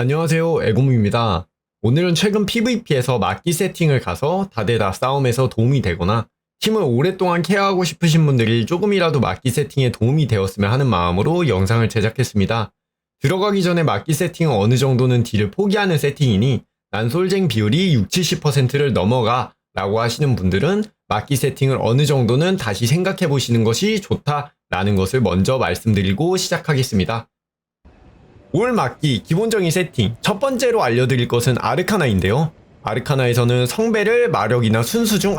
안녕하세요, 에고무입니다. 오늘은 최근 PVP에서 막기 세팅을 가서 다대다 싸움에서 도움이 되거나 팀을 오랫동안 케어하고 싶으신 분들이 조금이라도 막기 세팅에 도움이 되었으면 하는 마음으로 영상을 제작했습니다. 들어가기 전에 막기 세팅은 어느 정도는 딜을 포기하는 세팅이니 난 솔쟁 비율이 60-70%를 넘어가 라고 하시는 분들은 막기 세팅을 어느 정도는 다시 생각해 보시는 것이 좋다라는 것을 먼저 말씀드리고 시작하겠습니다. 올 막기 기본적인 세팅, 첫 번째로 알려드릴 것은 아르카나인데요. 아르카나에서는 성배를 마력이나 순수 중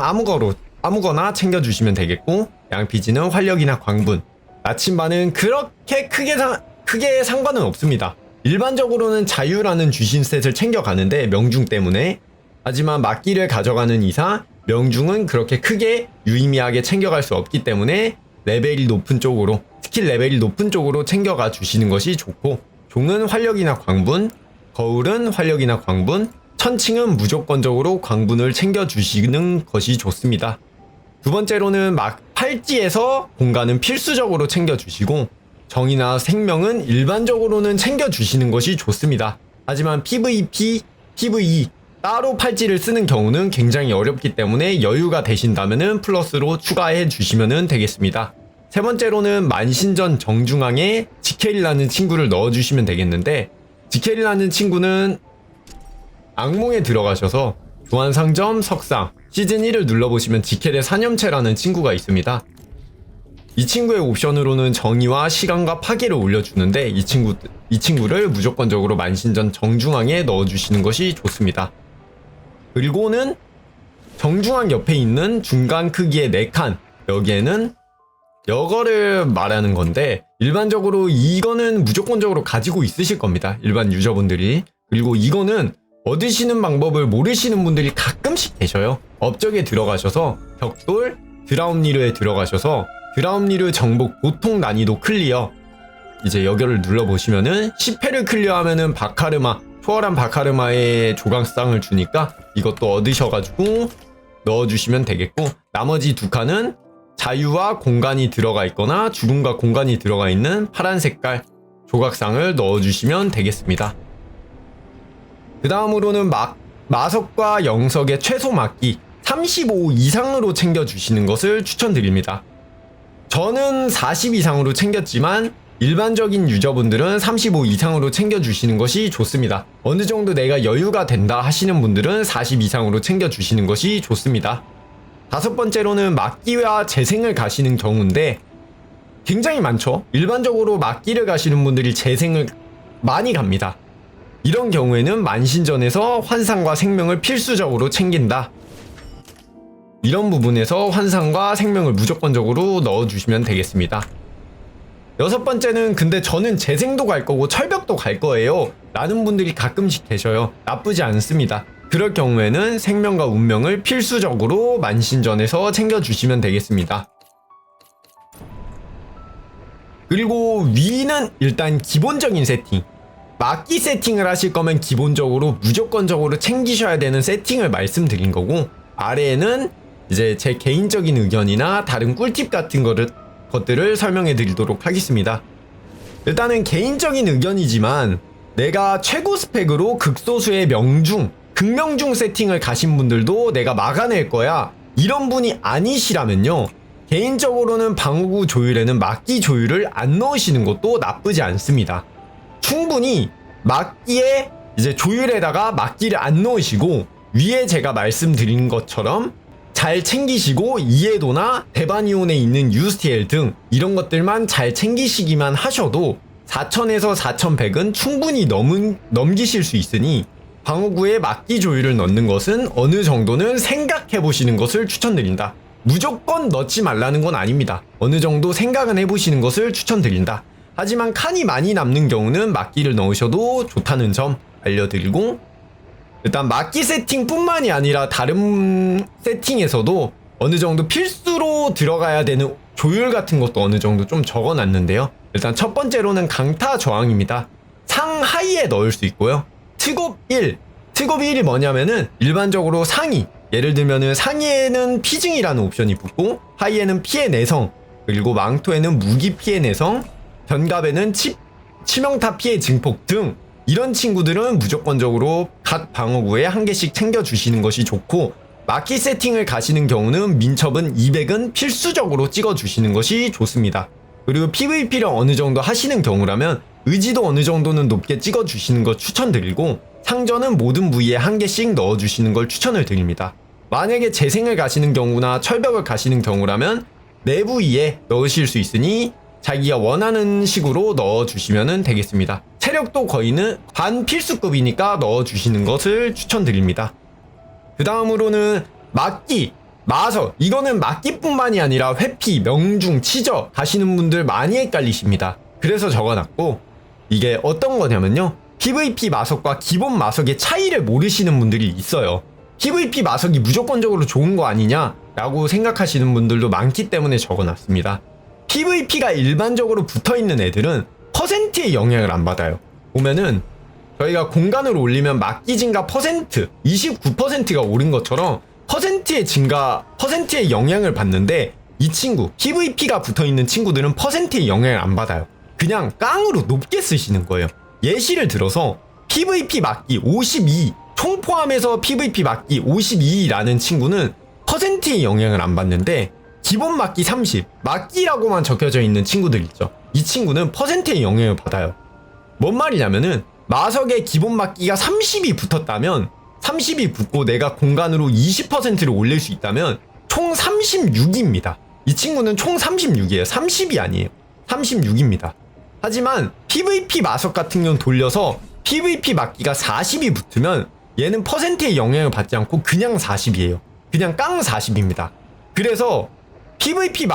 아무거나 챙겨주시면 되겠고, 양피지는 활력이나 광분, 나침반은 그렇게 크게 상관은 없습니다. 일반적으로는 자유라는 주신 셋을 챙겨가는데 명중 때문에, 하지만 막기를 가져가는 이상 명중은 그렇게 크게 유의미하게 챙겨갈 수 없기 때문에 레벨이 높은 쪽으로, 스킬 레벨이 높은 쪽으로 챙겨가 주시는 것이 좋고, 종은 활력이나 광분, 거울은 활력이나 광분, 천칭은 무조건적으로 광분을 챙겨주시는 것이 좋습니다. 두 번째로는 팔찌에서 공간은 필수적으로 챙겨주시고, 정이나 생명은 일반적으로는 챙겨주시는 것이 좋습니다. 하지만 PVP, PVE 따로 팔찌를 쓰는 경우는 굉장히 어렵기 때문에 여유가 되신다면 플러스로 추가해 주시면 되겠습니다. 세 번째로는 만신전 정중앙에 지켈이라는 친구를 넣어주시면 되겠는데, 지켈이라는 친구는 악몽에 들어가셔서 교환상점 석상 시즌 1을 눌러보시면 지켈의 사념체라는 친구가 있습니다. 이 친구의 옵션으로는 정의와 시간과 파괴를 올려주는데 이 친구를 무조건적으로 만신전 정중앙에 넣어주시는 것이 좋습니다. 그리고는 정중앙 옆에 있는 중간 크기의 4칸, 여기에는 여거를 말하는 건데, 일반적으로 이거는 무조건적으로 가지고 있으실 겁니다, 일반 유저분들이. 그리고 이거는 얻으시는 방법을 모르시는 분들이 가끔씩 계셔요. 업적에 들어가셔서 벽돌 드라움리르에 들어가셔서 드라움리르 정복 보통 난이도 클리어, 이제 여기를 눌러보시면은 10회를 클리어하면은 바카르마, 초월한 바카르마의 조각상을 주니까 이것도 얻으셔가지고 넣어주시면 되겠고, 나머지 두 칸은 자유와 공간이 들어가 있거나 죽음과 공간이 들어가 있는 파란 색깔 조각상을 넣어주시면 되겠습니다. 그 다음으로는 마석과 영석의 최소 막기 35 이상으로 챙겨주시는 것을 추천드립니다. 저는 40 이상으로 챙겼지만 일반적인 유저분들은 35 이상으로 챙겨주시는 것이 좋습니다. 어느 정도 내가 여유가 된다 하시는 분들은 40 이상으로 챙겨주시는 것이 좋습니다. 다섯 번째로는 막기와 재생을 가시는 경우인데 굉장히 많죠. 일반적으로 막기를 가시는 분들이 재생을 많이 갑니다. 이런 경우에는 만신전에서 환상과 생명을 필수적으로 챙긴다. 이런 부분에서 환상과 생명을 무조건적으로 넣어주시면 되겠습니다. 여섯 번째는 근데 저는 재생도 갈 거고 철벽도 갈 거예요 라는 분들이 가끔씩 계셔요. 나쁘지 않습니다. 그럴 경우에는 생명과 운명을 필수적으로 만신전에서 챙겨주시면 되겠습니다. 그리고 위는 일단 기본적인 세팅, 막기 세팅을 하실 거면 기본적으로 무조건적으로 챙기셔야 되는 세팅을 말씀드린 거고, 아래에는 이제 제 개인적인 의견이나 다른 꿀팁 같은 것들을 설명해 드리도록 하겠습니다. 일단은 개인적인 의견이지만 내가 최고 스펙으로 극소수의 극명중 세팅을 가신 분들도 내가 막아낼 거야 이런 분이 아니시라면요, 개인적으로는 방어구 조율에는 막기 조율을 안 넣으시는 것도 나쁘지 않습니다. 충분히 막기에 이제 조율에다가 막기를 안 넣으시고 위에 제가 말씀드린 것처럼 잘 챙기시고 이해도나 대바니온에 있는 USTL 등 이런 것들만 잘 챙기시기만 하셔도 4000에서 4100은 충분히 넘기실 수 있으니 방어구에 막기 조율을 넣는 것은 어느 정도는 생각해 보시는 것을 추천드린다. 무조건 넣지 말라는 건 아닙니다. 어느 정도 생각은 해보시는 것을 추천드린다. 하지만 칸이 많이 남는 경우는 막기를 넣으셔도 좋다는 점 알려드리고, 일단 막기 세팅 뿐만이 아니라 다른 세팅에서도 어느 정도 필수로 들어가야 되는 조율 같은 것도 어느 정도 좀 적어놨는데요. 일단 첫 번째로는 강타 저항입니다. 상하이에 넣을 수 있고요. 특업 1, 특업 1이 뭐냐면은 일반적으로 상위, 예를 들면은 상위에는 피증이라는 옵션이 붙고 하이에는 피해 내성, 그리고 망토에는 무기 피해 내성, 견갑에는 치명타 피해 증폭 등 이런 친구들은 무조건적으로 각 방어구에 한 개씩 챙겨주시는 것이 좋고, 마키 세팅을 가시는 경우는 민첩은 200은 필수적으로 찍어주시는 것이 좋습니다. 그리고 PVP를 어느 정도 하시는 경우라면 의지도 어느 정도는 높게 찍어주시는 것 추천드리고, 상전은 모든 부위에 한 개씩 넣어주시는 걸 추천을 드립니다. 만약에 재생을 가시는 경우나 철벽을 가시는 경우라면 내 부위에 넣으실 수 있으니 자기가 원하는 식으로 넣어주시면 되겠습니다. 체력도 거의는 반필수급이니까 넣어주시는 것을 추천드립니다. 그 다음으로는 막기, 마석. 이거는 막기뿐만이 아니라 회피, 명중, 치저 가시는 분들 많이 헷갈리십니다. 그래서 적어놨고, 이게 어떤 거냐면요, PVP 마석과 기본 마석의 차이를 모르시는 분들이 있어요. PVP 마석이 무조건적으로 좋은 거 아니냐 라고 생각하시는 분들도 많기 때문에 적어놨습니다. PVP가 일반적으로 붙어있는 애들은 퍼센트의 영향을 안 받아요. 보면은 저희가 공간을 올리면 막기 증가 퍼센트 29%가 오른 것처럼 퍼센트의 영향을 받는데, 이 친구 PVP가 붙어있는 친구들은 퍼센트의 영향을 안 받아요. 그냥 깡으로 높게 쓰시는 거예요. 예시를 들어서 PVP 막기 52, 총 포함해서 PVP 막기 52라는 친구는 퍼센트의 영향을 안 받는데, 기본 막기 30, 막기라고만 적혀져 있는 친구들 있죠. 이 친구는 퍼센트의 영향을 받아요. 뭔 말이냐면은 마석의 기본 막기가 30이 붙었다면, 30이 붙고 내가 공간으로 20%를 올릴 수 있다면 총 36입니다. 이 친구는 총 36이에요. 30이 아니에요. 36입니다. 하지만 PVP 마석 같은 경우는 돌려서 PVP 막기가 40이 붙으면 얘는 퍼센트의 영향을 받지 않고 그냥 40이에요. 그냥 깡 40입니다. 그래서 PVP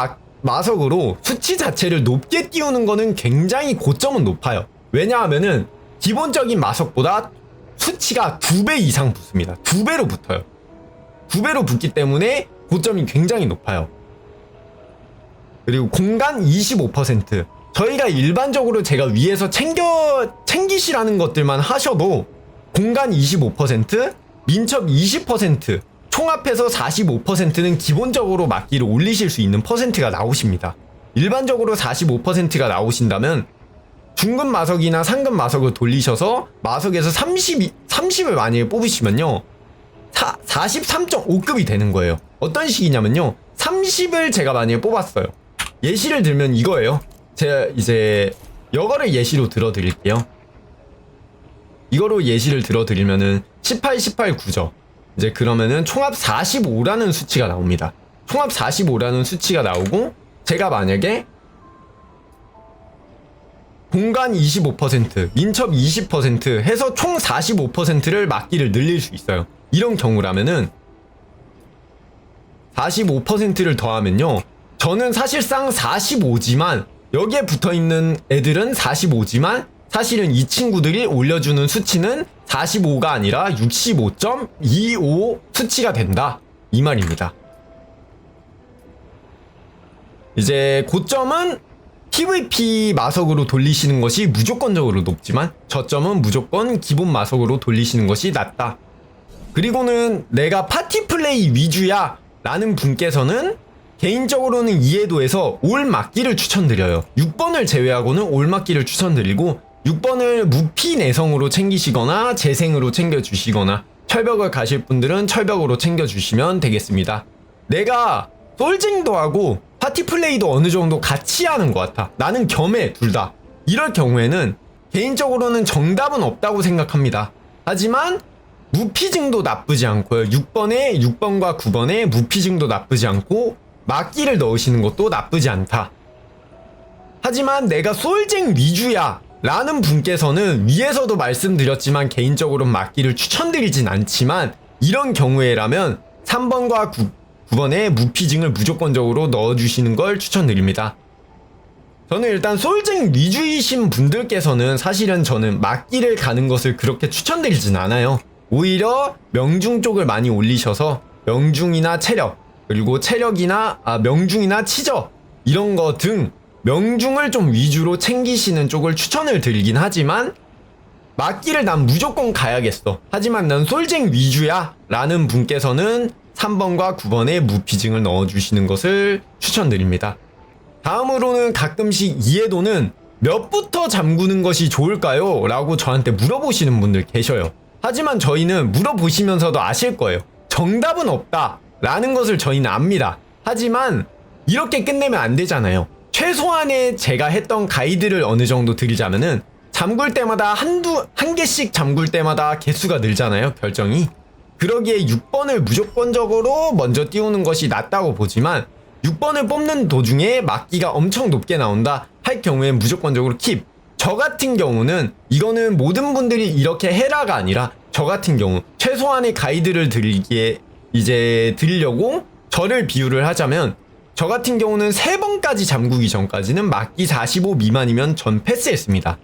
마석으로 수치 자체를 높게 띄우는 거는 굉장히 고점은 높아요. 왜냐하면은 기본적인 마석보다 수치가 2배 이상 붙습니다. 2배로 붙어요. 2배로 붙기 때문에 고점이 굉장히 높아요. 그리고 공간 25%. 저희가 일반적으로 제가 위에서 챙기시라는 것들만 하셔도 공간 25%, 민첩 20%, 총합해서 45%는 기본적으로 막기를 올리실 수 있는 퍼센트가 나오십니다. 일반적으로 45%가 나오신다면 중급 마석이나 상급 마석을 돌리셔서 마석에서 30을 만약에 뽑으시면요, 43.5급이 되는 거예요. 어떤 식이냐면요, 30을 제가 만약에 뽑았어요. 예시를 들면 이거예요. 제가 이제 이거를 예시로 들어드릴게요. 이거로 예시를 들어드리면은 18, 18, 9죠. 이제 그러면은 총합 45라는 수치가 나옵니다. 총합 45라는 수치가 나오고, 제가 만약에 공간 25%, 민첩 20% 해서 총 45%를 막기를 늘릴 수 있어요. 이런 경우라면은 45%를 더하면요, 저는 사실상 45지만 여기에 붙어있는 애들은 45지만 사실은 이 친구들이 올려주는 수치는 45가 아니라 65.25 수치가 된다, 이 말입니다. 이제 고점은 PVP 마석으로 돌리시는 것이 무조건적으로 높지만 저점은 무조건 기본 마석으로 돌리시는 것이 낫다. 그리고는 내가 파티 플레이 위주야 라는 분께서는 개인적으로는 이해도에서 올 막기를 추천드려요. 6번을 제외하고는 올 막기를 추천드리고, 6번을 무피 내성으로 챙기시거나 재생으로 챙겨주시거나, 철벽을 가실 분들은 철벽으로 챙겨주시면 되겠습니다. 내가 솔징도 하고 파티 플레이도 어느 정도 같이 하는 것 같아, 나는 겸해 둘 다, 이럴 경우에는 개인적으로는 정답은 없다고 생각합니다. 하지만 무피증도 나쁘지 않고요. 6번과 9번에 무피증도 나쁘지 않고 막기를 넣으시는 것도 나쁘지 않다. 하지만 내가 솔쟁 위주야 라는 분께서는 위에서도 말씀드렸지만 개인적으로는 막기를 추천드리진 않지만, 이런 경우에라면 3번과 9번에 무피증을 무조건적으로 넣어주시는 걸 추천드립니다. 저는 일단 솔쟁 위주이신 분들께서는 사실은 저는 막기를 가는 것을 그렇게 추천드리진 않아요. 오히려 명중 쪽을 많이 올리셔서 명중이나 체력, 그리고 명중이나 치저 이런 거 등 명중을 좀 위주로 챙기시는 쪽을 추천을 드리긴 하지만, 막기를 난 무조건 가야겠어, 하지만 난 솔쟁 위주야 라는 분께서는 3번과 9번에 무피증을 넣어주시는 것을 추천드립니다. 다음으로는 가끔씩 이해도는 몇부터 잠그는 것이 좋을까요? 라고 저한테 물어보시는 분들 계셔요. 하지만 저희는 물어보시면서도 아실 거예요. 정답은 없다 라는 것을 저희는 압니다. 하지만 이렇게 끝내면 안 되잖아요. 최소한의 제가 했던 가이드를 어느 정도 드리자면은 잠글 때마다 한 개씩 잠글 때마다 개수가 늘잖아요, 결정이. 그러기에 6번을 무조건적으로 먼저 띄우는 것이 낫다고 보지만 6번을 뽑는 도중에 막기가 엄청 높게 나온다 할 경우엔 무조건적으로 킵. 저 같은 경우는 이거는 모든 분들이 이렇게 해라가 아니라 저 같은 경우 최소한의 가이드를 드리려고 저를 비유를 하자면 저 같은 경우는 3번까지 잠그기 전까지는 막기 45 미만이면 전 패스했습니다.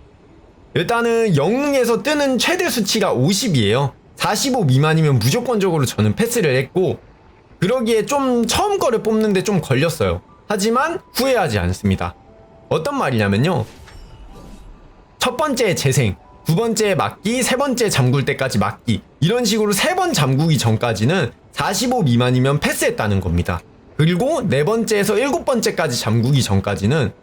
일단은 영웅에서 뜨는 최대 수치가 50이에요. 45 미만이면 무조건적으로 저는 패스를 했고 그러기에 좀 처음 거를 뽑는데 좀 걸렸어요. 하지만 후회하지 않습니다. 어떤 말이냐면요. 첫 번째 재생, 두 번째 막기, 세 번째 잠글 때까지 막기 이런 식으로 3번 잠그기 전까지는 45 미만이면 패스했다는 겁니다. 그리고 네 번째에서 7번째까지 잠그기 전까지는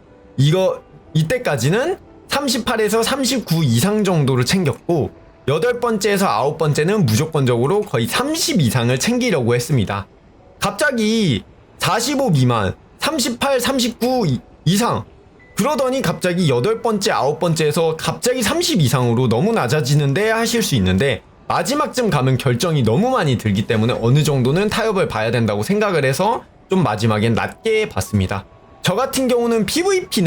이때까지는 38에서 39 이상 정도를 챙겼고 8번째에서 9번째는 무조건적으로 거의 30 이상을 챙기려고 했습니다. 갑자기 45 미만, 38, 39 이상 그러더니 갑자기 8번째, 9번째에서 갑자기 30 이상으로 너무 낮아지는데 하실 수 있는데 마지막쯤 가면 결정이 너무 많이 들기 때문에 어느 정도는 타협을 봐야 된다고 생각을 해서 좀 마지막엔 낮게 봤습니다. 저 같은 경우는 PVP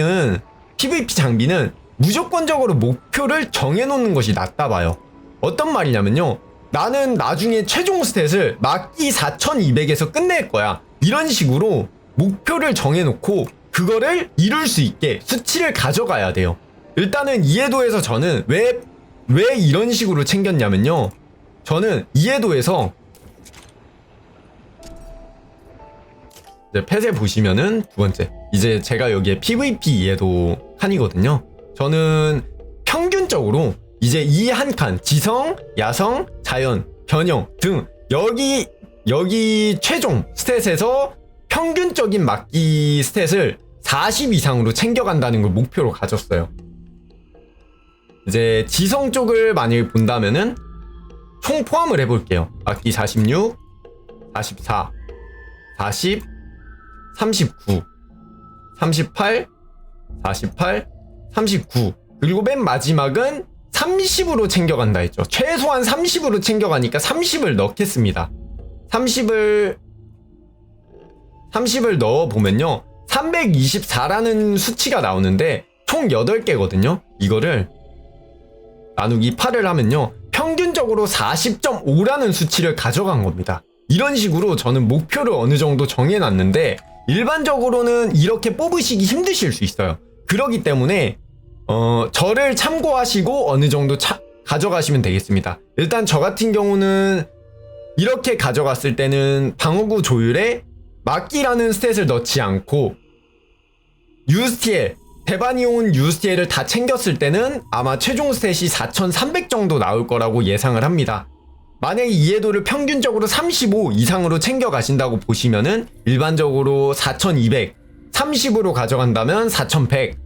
장비는 무조건적으로 목표를 정해놓는 것이 낫다 봐요. 어떤 말이냐면요. 나는 나중에 최종 스탯을 막기 4200에서 끝낼 거야. 이런 식으로 목표를 정해놓고 그거를 이룰 수 있게 수치를 가져가야 돼요. 일단은 이해도에서 저는 왜 이런 식으로 챙겼냐면요. 저는 이해도에서 이제 펫에 보시면은 두 번째 이제 제가 여기에 PVP 이해도 칸이거든요. 저는 평균적으로 이제 이 한 칸 지성, 야성, 자연, 변형 등 여기 최종 스탯에서 평균적인 막기 스탯을 40 이상으로 챙겨간다는 걸 목표로 가졌어요. 이제 지성 쪽을 만약에 본다면은 총 포함을 해볼게요. 막기 46, 44, 40, 39, 38, 48, 39 그리고 맨 마지막은 30으로 챙겨간다 했죠. 최소한 30으로 챙겨가니까 30을 넣겠습니다. 30을 넣어보면요. 324라는 수치가 나오는데 총 8개거든요. 이거를 나누기 8을 하면요. 평균적으로 40.5라는 수치를 가져간 겁니다. 이런 식으로 저는 목표를 어느 정도 정해놨는데 일반적으로는 이렇게 뽑으시기 힘드실 수 있어요. 그러기 때문에 저를 참고하시고 어느 정도 가져가시면 되겠습니다. 일단 저 같은 경우는 이렇게 가져갔을 때는 방어구 조율에 막기라는 스탯을 넣지 않고 USTL 대반이온 USTL을 다 챙겼을 때는 아마 최종 스탯이 4300 정도 나올 거라고 예상을 합니다. 만약에 이해도를 평균적으로 35 이상으로 챙겨가신다고 보시면은 일반적으로 4200 30으로 가져간다면 4100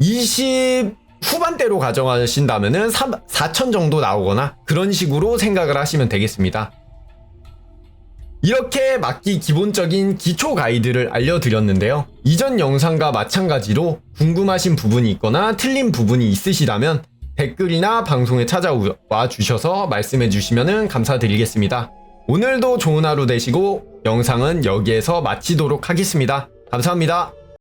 20 후반대로 가져가신다면은 4000 정도 나오거나 그런 식으로 생각을 하시면 되겠습니다. 이렇게 막기 기본적인 기초 가이드를 알려드렸는데요. 이전 영상과 마찬가지로 궁금하신 부분이 있거나 틀린 부분이 있으시다면 댓글이나 방송에 찾아와 주셔서 말씀해 주시면 감사드리겠습니다. 오늘도 좋은 하루 되시고 영상은 여기에서 마치도록 하겠습니다. 감사합니다.